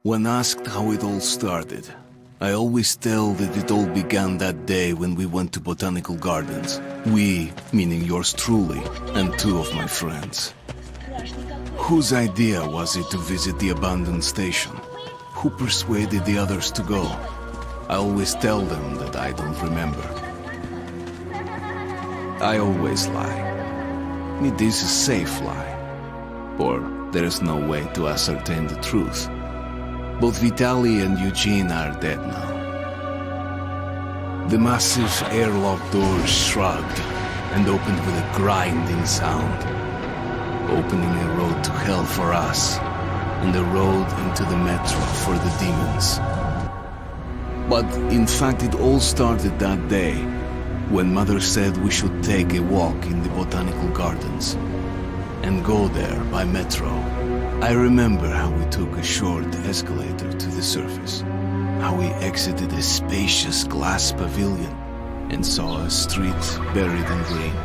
When asked how it all started, I always tell that it all began that day when we went to Botanical Gardens. We, meaning yours truly, and two of my friends. Whose idea was it to visit the abandoned station? Who persuaded the others to go? I always tell them that I don't remember. I always lie. It is a safe lie. Or there is no way to ascertain the truth. Both Vitaly and Eugene are dead now. The massive airlock doors shrugged and opened with a grinding sound, opening a road to hell for us and a road into the metro for the demons. But in fact it all started that day when Mother said we should take a walk in the Botanical Gardens and go there by metro. I remember how we took a short escalator to the surface, how we exited a spacious glass pavilion and saw a street buried in green.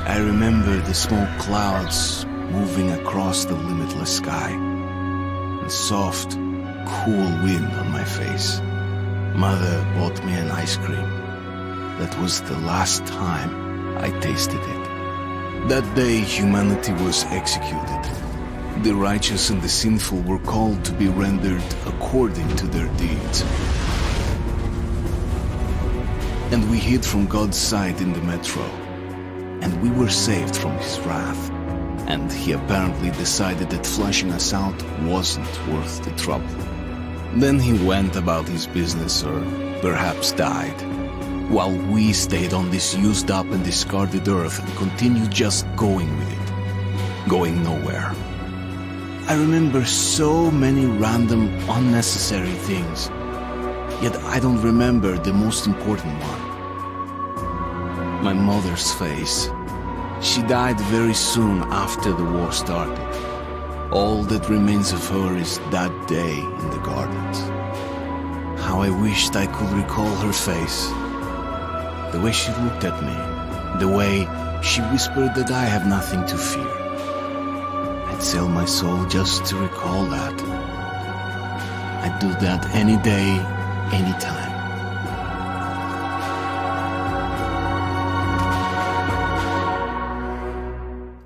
I remember the smoke clouds moving across the limitless sky, and soft, cool wind on my face. Mother bought me an ice cream. That was the last time I tasted it. That day humanity was executed. The righteous and the sinful were called to be rendered according to their deeds. And we hid from God's sight in the metro. And we were saved from his wrath. And he apparently decided that flushing us out wasn't worth the trouble. Then he went about his business, or perhaps died, while we stayed on this used up and discarded earth and continued just going with it. Going nowhere. I remember so many random, unnecessary things, yet I don't remember the most important one. My mother's face. She died very soon after the war started. All that remains of her is that day in the gardens. How I wished I could recall her face. The way she looked at me, the way she whispered that I have nothing to fear. I'd sell my soul just to recall that. I'd do that any day, any time.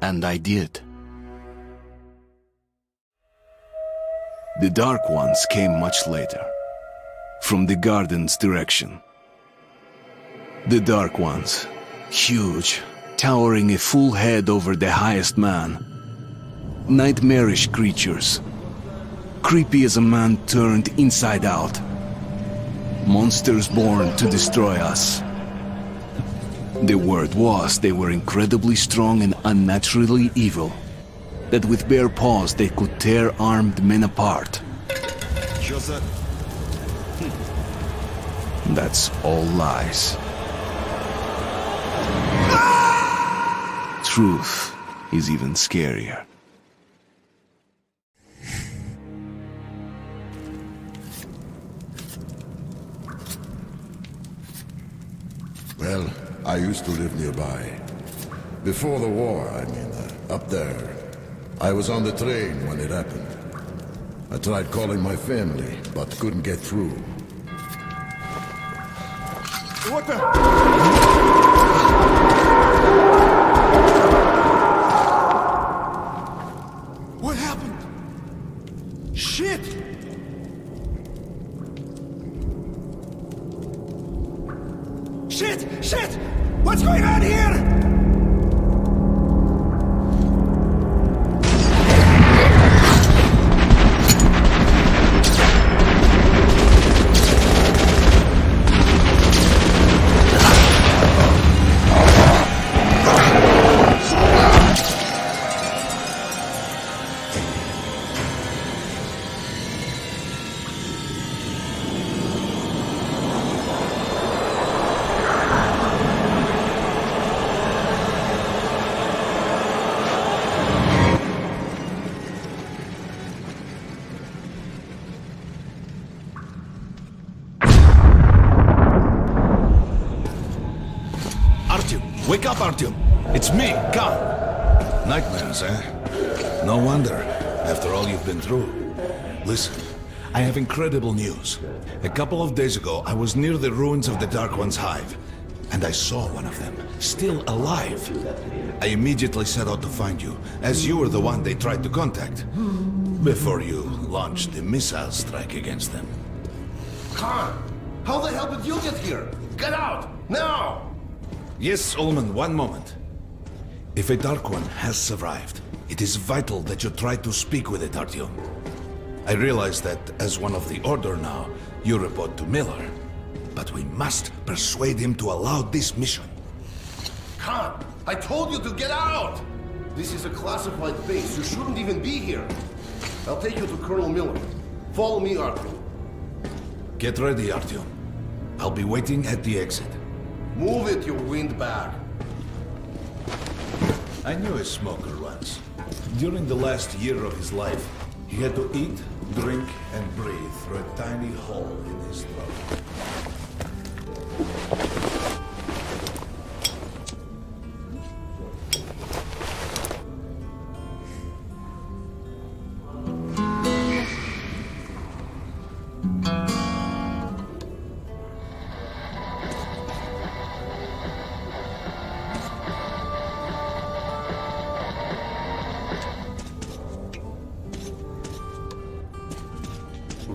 And I did. The Dark Ones came much later, from the garden's direction. The Dark Ones, huge, towering a full head over the highest man. Nightmarish creatures, creepy as a man turned inside out. Monsters born to destroy us. The word was they were incredibly strong and unnaturally evil, that with bare paws they could tear armed men apart. That's all lies. Truth is even scarier. Well, I used to live nearby. Before the war, I mean, up there. I was on the train when it happened. I tried calling my family, but couldn't get through. What the? What happened? Shit! Shit! Shit! What's going on here? Wake up, Artyom. It's me, Khan. Nightmares, eh? No wonder, after all you've been through. Listen, I have incredible news. A couple of days ago, I was near the ruins of the Dark One's hive, and I saw one of them, still alive. I immediately set out to find you, as you were the one they tried to contact, before you launched the missile strike against them. Khan, how the hell did you get here? Get out, now! Yes, Ullman, one moment. If a Dark One has survived, it is vital that you try to speak with it, Artyom. I realize that, as one of the Order now, you report to Miller. But we must persuade him to allow this mission. Khan, I told you to get out! This is a classified base. You shouldn't even be here. I'll take you to Colonel Miller. Follow me, Artyom. Get ready, Artyom. I'll be waiting at the exit. Move it, you windbag. I knew a smoker once. During the last year of his life, he had to eat, drink, and breathe through a tiny hole in his throat.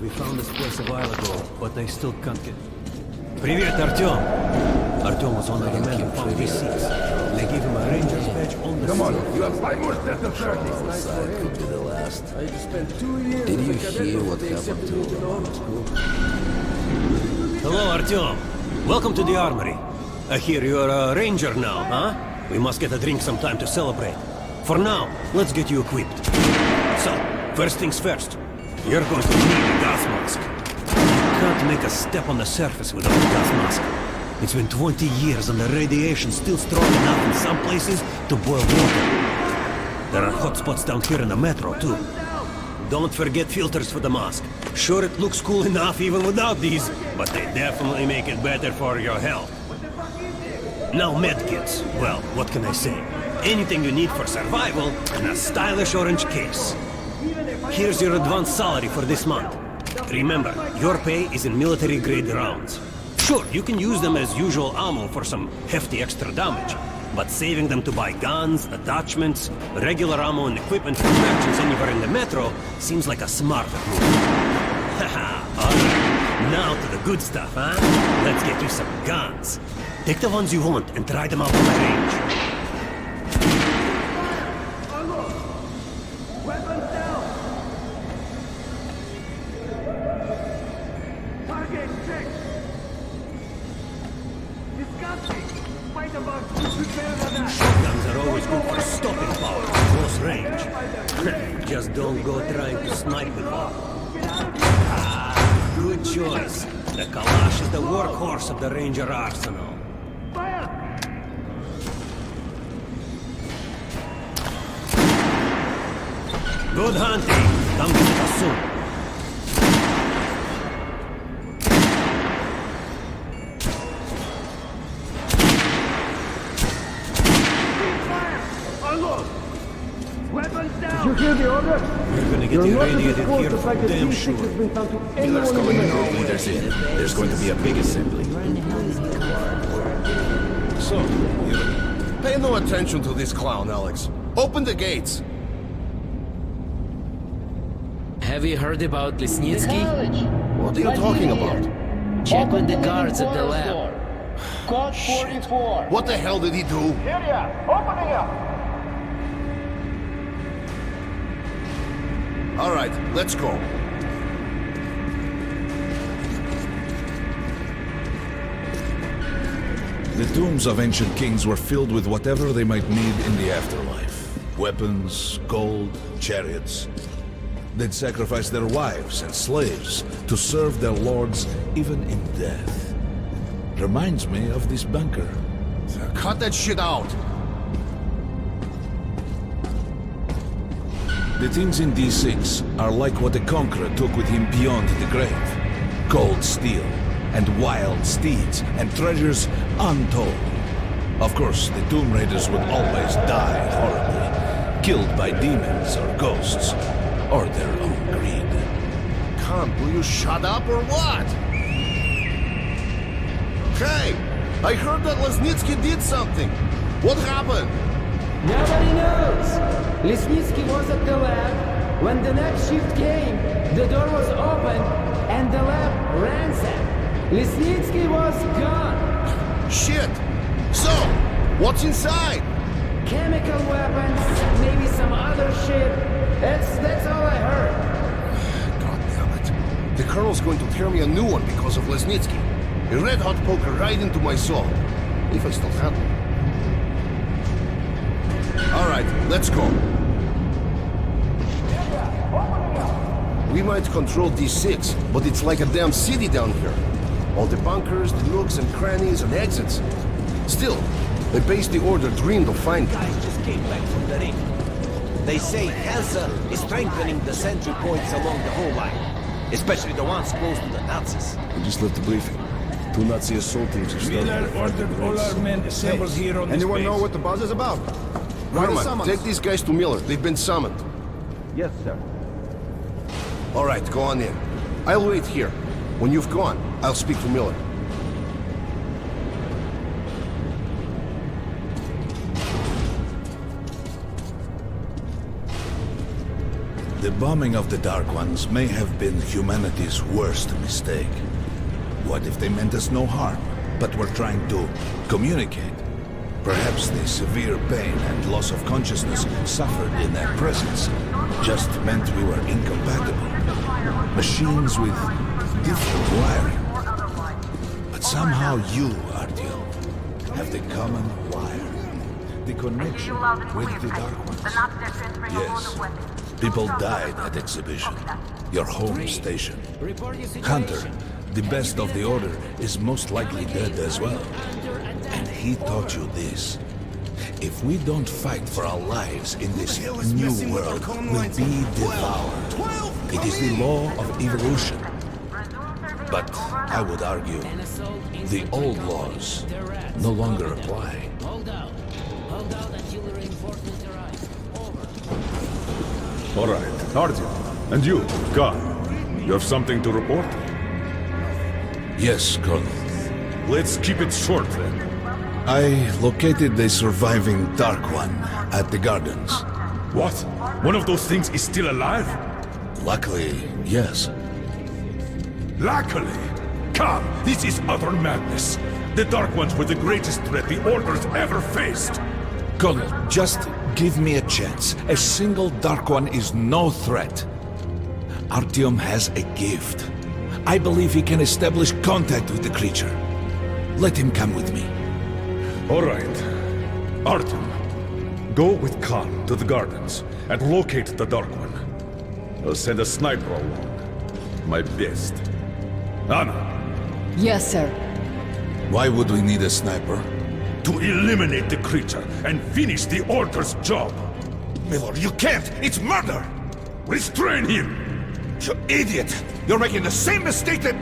We found this place a while ago, but they still can't get... Привет, Артем! Артем was one of the men who found these seats. They gave him a ranger's badge on the Come on, seat. you have 5 more steps of service. Could be the last. I spent 2 years Did you as a cadet hear before what they happened accepted me to to the school. Hello, Artyom. Welcome to the armory. I hear you're a ranger now, huh? We must get a drink sometime to celebrate. For now, let's get you equipped. So, first things first. You're going to need a gas mask. You can't make a step on the surface without a gas mask. It's been 20 years and the radiation's still strong enough in some places to boil water. There are hot spots down here in the metro, too. Don't forget filters for the mask. Sure, it looks cool enough even without these, but they definitely make it better for your health. Now medkits. Well, what can I say? Anything you need for survival in a stylish orange case. Here's your advance salary for this month. Remember, your pay is in military-grade rounds. Sure, you can use them as usual ammo for some hefty extra damage, but saving them to buy guns, attachments, regular ammo and equipment for merchants anywhere in the metro seems like a smarter move. Haha, alright. Now to the good stuff, huh? Let's get you some guns. Take the ones you want and try them out on the range. Weapons down! Target check! Disgusting! Fight about prepare for that! Guns are always good for stopping power at close range. Just don't go trying to snipe with one. Ah, good choice. The Kalash is the workhorse of the Ranger arsenal. Fire! Good hunting. Come visit us soon. Unload! Weapons down! Did you hear the order? We're gonna get irradiated here for damn sure. Miller's going to know when there's in. There's going to be a big assembly. So, you... Pay no attention to this clown, Alex. Open the gates. Have you heard about Lesnitsky? What are you talking about? Check with the guards at the lab. Code 44! What the hell did he do? Here ya! Opening up! All right, let's go. The tombs of ancient kings were filled with whatever they might need in the afterlife. Weapons, gold, chariots. They'd sacrifice their wives and slaves to serve their lords even in death. Reminds me of this bunker. Cut that shit out. The things in D6 are like what the Conqueror took with him beyond the grave. Gold steel, and wild steeds, and treasures untold. Of course, the Tomb Raiders would always die horribly, killed by demons or ghosts, or their own greed. Khan, will you shut up or what? Hey! I heard that Lesnitsky did something. What happened? Nobody knows. Lesnitsky was at the lab. When the night shift came, the door was open and the lab ransacked. Lesnitsky was gone. Shit! So, what's inside? Chemical weapons, maybe some other shit. That's all I heard. God damn it. The Colonel's going to tear me a new one because of Lesnitsky. A red-hot poker right into my soul. If I still have one. Alright, let's go. We might control D6, but it's like a damn city down here. All the bunkers, the nooks and crannies and exits. Still, the base the Order dreamed of finding. Guys just came back from the ring. They say Hansa is strengthening the sentry points along the whole line, especially the ones close to the Nazis. We just left the briefing. 2 Nazi assault teams are starting. Miller ordered all our men assembled here on this Anyone base. know what the buzz is about? Herman, take these guys to Miller. They've been summoned. Yes, sir. Alright, go on in. I'll wait here. When you've gone, I'll speak to Miller. The bombing of the Dark Ones may have been humanity's worst mistake. What if they meant us no harm, but were trying to communicate? Perhaps the severe pain and loss of consciousness suffered in their presence just meant we were incompatible. Machines with different wiring. But somehow you, Artyom, have the common wire. The connection with the Dark Ones. Yes. People died at exhibition. Your home station. Hunter, the best of the Order, is most likely dead as well. And he taught you this. If we don't fight for our lives in this new world, we'll be devoured. It is the law of evolution. But I would argue, the old laws no longer apply. Hold out. Hold out until the reinforcements arrive. Over. All right, Artyom. And you, Khan. You have something to report? Yes, Colonel. Let's keep it short then. I located the surviving Dark One at the gardens. What? One of those things is still alive? Luckily, yes. Luckily! Khan, this is utter madness. The Dark Ones were the greatest threat the Order's ever faced. Colonel, just give me a chance. A single Dark One is no threat. Artyom has a gift. I believe he can establish contact with the creature. Let him come with me. All right. Artyom, go with Khan to the gardens and locate the Dark One. I'll send a sniper along. My best. Anna, Yes, sir. Why would we need a sniper? to eliminate the creature and finish the Order's job. Miller, you can't! It's murder! Restrain him! You idiot! You're making the same mistake that...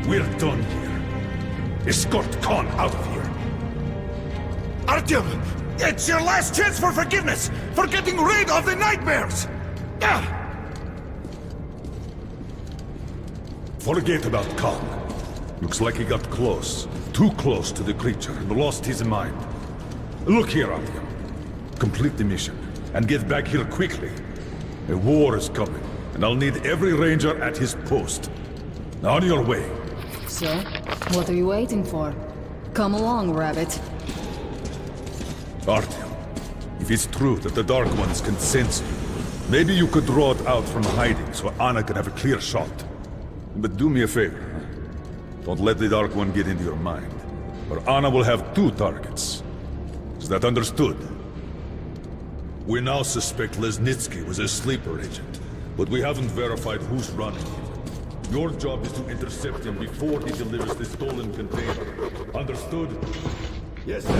We're done here. Escort Khan out of here. Artyom! It's your last chance for forgiveness! For getting rid of the nightmares! Forget about Khan. Looks like he got close. Too close to the creature and lost his mind. Look here, Artyom. Complete the mission and get back here quickly. A war is coming, and I'll need every ranger at his post. On your way. So, what are you waiting for? Come along, Rabbit. Artyom, if it's true that the Dark Ones can sense you, maybe you could draw it out from hiding so Anna can have a clear shot. But do me a favor. Don't let the Dark One get into your mind, or Anna will have 2 targets. Is that understood? We now suspect Lesnitsky was a sleeper agent, but we haven't verified who's running him. Your job is to intercept him before he delivers the stolen container. Understood? Yes, sir.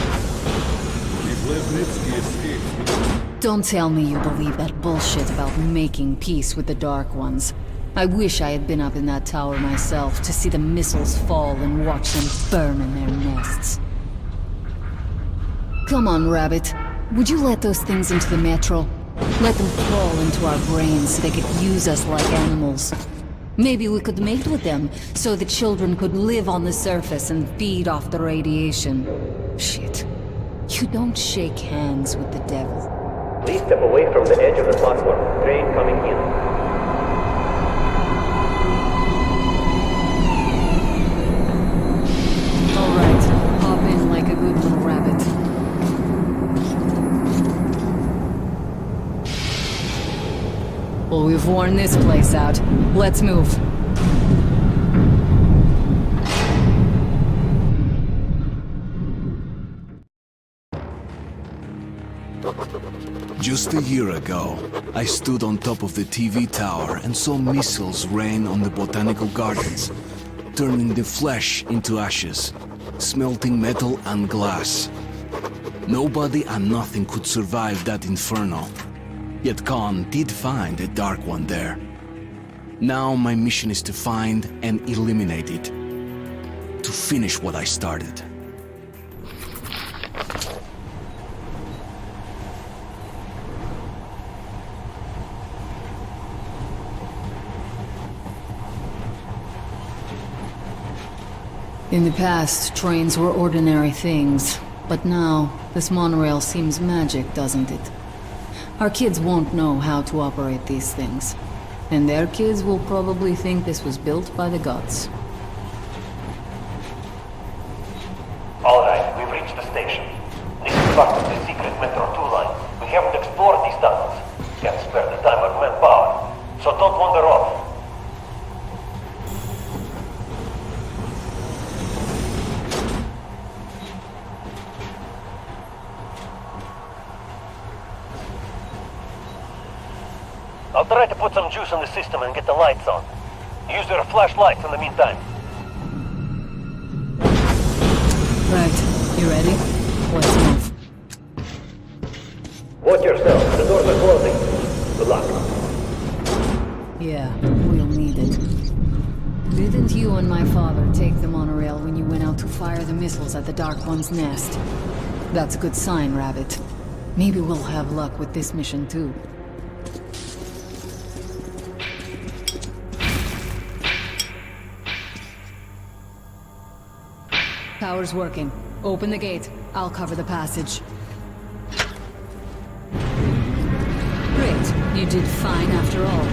If Lesnitsky escapes... Don't tell me you believe that bullshit about making peace with the Dark Ones. I wish I had been up in that tower myself to see the missiles fall and watch them burn in their nests. Come on, Rabbit. Would you let those things into the metro? Let them crawl into our brains so they could use us like animals. Maybe we could mate with them, so the children could live on the surface and feed off the radiation. Shit. You don't shake hands with the devil. Please step away from the edge of the platform. Train coming in. Alright, hop in like a good little rabbit. Well, we've worn this place out. Let's move. Just a year ago, I stood on top of the TV tower and saw missiles rain on the botanical gardens, turning the flesh into ashes, smelting metal and glass. Nobody and nothing could survive that inferno. Yet Khan did find a Dark One there. Now my mission is to find and eliminate it. To finish what I started. In the past, trains were ordinary things. But now, this monorail seems magic, doesn't it? Our kids won't know how to operate these things. And their kids will probably think this was built by the gods. Alright, we've reached the station. This is part of the secret Metro 2 line. We haven't explored these tunnels. Can't spare the time or manpower. So don't wander off. I'll try to put some juice on the system and get the lights on. Use your flashlights in the meantime. Right, you ready? Let's move. Watch yourself, the doors are closing. Good luck. Yeah, we'll need it. Didn't you and my father take the monorail when you went out to fire the missiles at the Dark One's nest? That's a good sign, Rabbit. Maybe we'll have luck with this mission too. Tower's working. Open the gate. I'll cover the passage. Great. You did fine after all.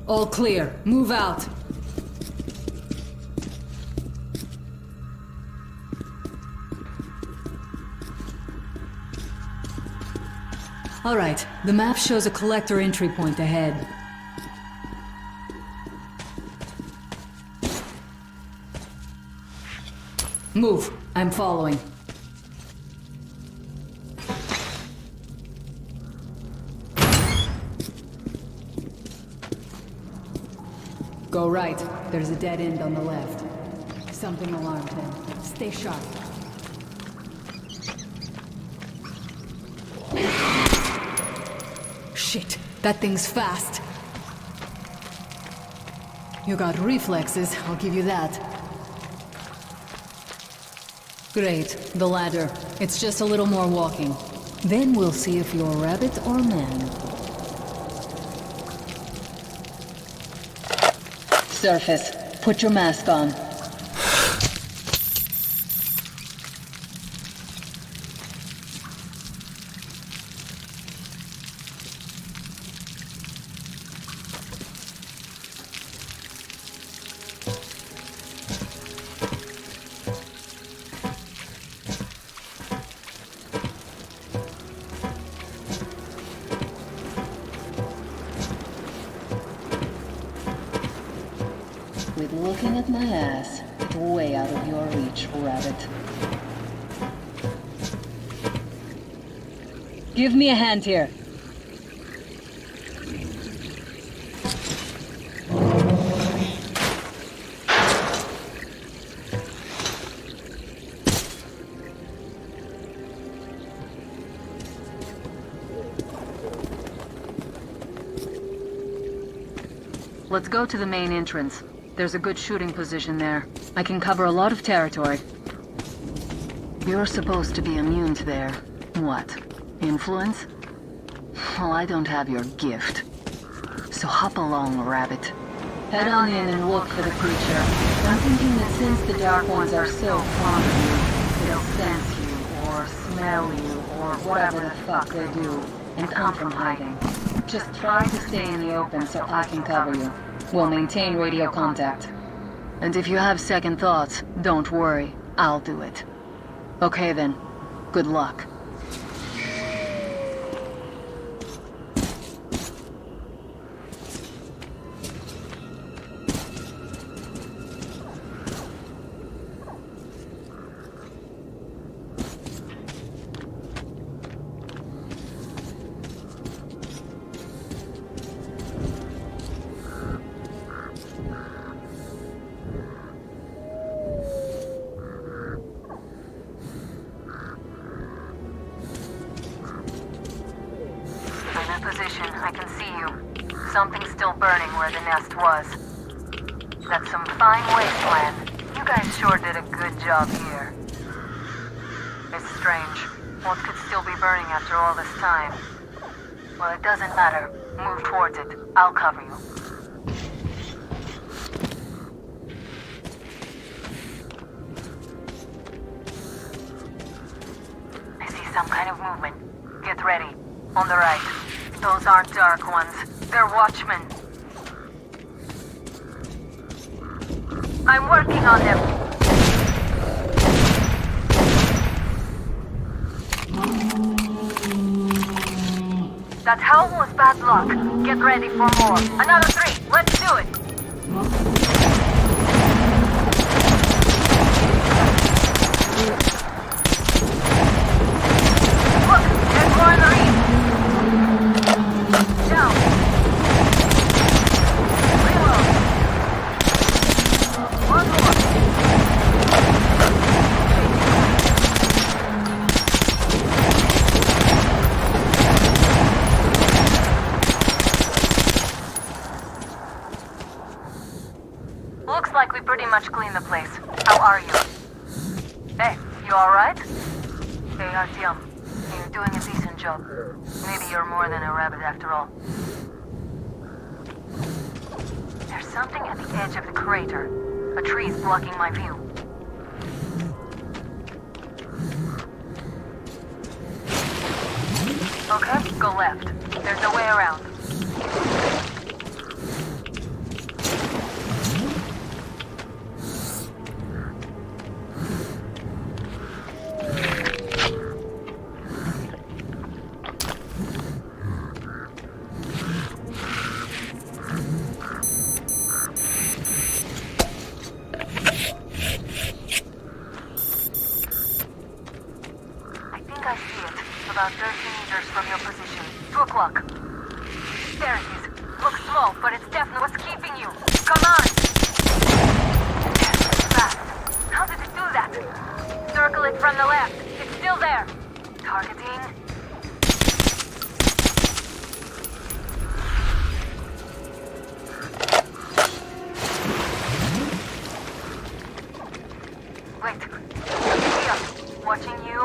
All clear. Move out. All right, the map shows a collector entry point ahead. Move. I'm following. Go right. There's a dead end on the left. Something alarmed him. Stay sharp. Shit, that thing's fast. You got reflexes, I'll give you that. Great, the ladder. It's just a little more walking. Then we'll see if you're rabbit or man. Surface, put your mask on. With looking at my ass, it's way out of your reach, Rabbit. Give me a hand here. Let's go to the main entrance. There's a good shooting position there. I can cover a lot of territory. You're supposed to be immune to their... what? Influence? Well, I don't have your gift. So hop along, rabbit. Head on in and look for the creature. I'm thinking that since the Dark Ones are so fond of you, they'll sense you, or smell you, or whatever the fuck they do, and come from hiding. Just try to stay in the open so I can cover you. We'll maintain radio contact. And if you have second thoughts, don't worry. I'll do it. Okay then. Good luck. Position, I can see you. Something's still burning where the nest was. That's some fine wasteland. You guys sure did a good job here. It's strange. What could still be burning after all this time? Well, it doesn't matter. Move towards it. I'll cover you. I see some kind of movement. Get ready. On the right. Those aren't Dark Ones. They're Watchmen. I'm working on them. That howl was bad luck. Get ready for more. Another 3. Let's do it. Look, there's more in the reef. Down. Reload. One more. Looks like we pretty much cleaned the place. How are you? Hey, you alright? Hey, Artyom. You're doing a decent job. Maybe you're more than a rabbit after all. There's something at the edge of the crater. A tree's blocking my view. Okay, go left. There's no way around. About 30 meters from your position. 2 o'clock. There it is. Looks small, but it's definitely what's keeping you. Come on! Yes, fast. How did it do that? Circle it from the left. It's still there. Targeting. Wait. Here. Watching you.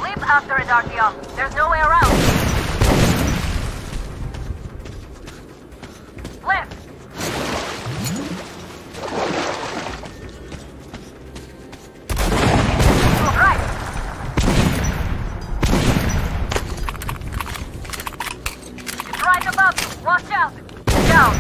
Leap after it, Artyom. There's no way around. Left. Right. It's right above you. Watch out. Down.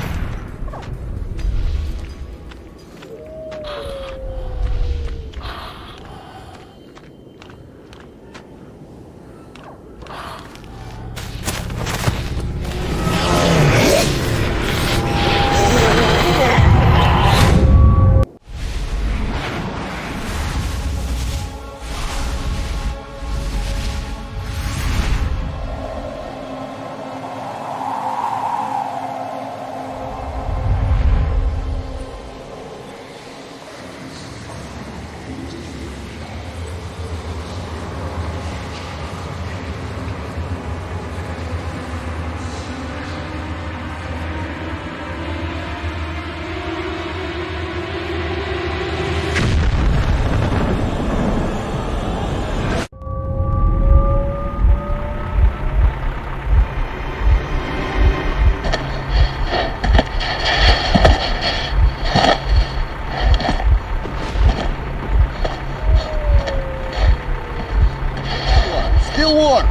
Still warm.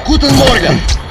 Guten Morgen.